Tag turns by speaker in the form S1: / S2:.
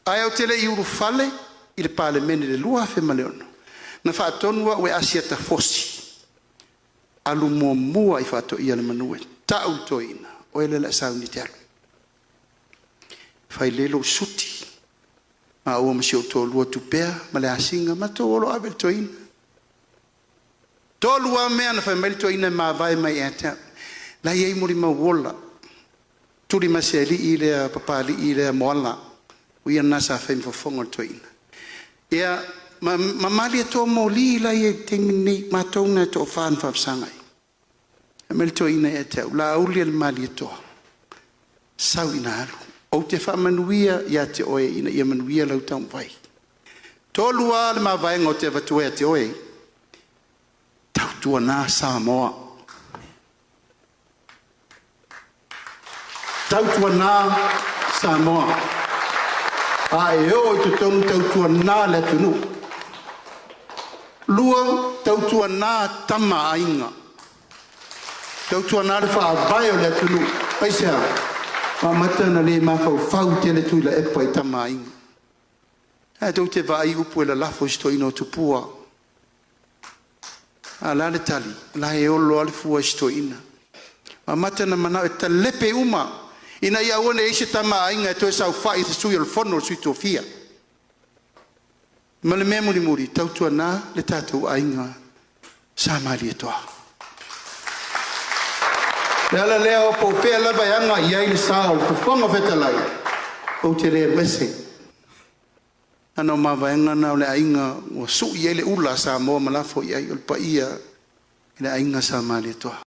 S1: Ai o tele i uru fale i le pale mene le lua fe maleono. Na whaatonua ue asia ta fosi. Alu mua i whaato ia le manue. Ta utoina o ele la sauni te alu. Whai lelo suti. Ma ua masi o tō lua tupea ma le asinga ma tō olo avel toina. Tō lua mea na whai maili toina ma vai mai e te. La iei muri ma wola. Turi ma se li i lea papali i lea moala. Uia nasa whai mfafonga toina. Ia ma mali e tō mo li la iei tengini ma tōna tō whaan whapsangai. E maili toina e te. La auli al mali e tō. Sau ina alu. O te whamanuia ia te oe ina ia manuia lau tau vai. Tōlua le mawaenga o te watuea te oe. Tautua nā Samoa. Tautua nā Samoa. A e o i te tonu tautua nā le tunu. Lua tautua nā tama ainga. Tautua nā le whaavai o le tunu. Aisea. Ma matana le ma fau tele tuila e pai tama inga. E tau te vai upu e la lafo sto ino tupua. A la le tali, la e olo ale fua sto ina. Ma matana mana e ta lepe uma. Ina ia one e se tama inga e to e sau fai te sui al fono sui to fia. Ma le mea muri muri, tau tua na le tātou ainga sa mali e toa. Lea lea o po fea lava yanga iai le sao, po whanga whetalai. O te rea mese. Ano mawaenga na o le ainga, o su iai le ula sa moa malafo iai o le pa ia, i le ainga sa mali toa.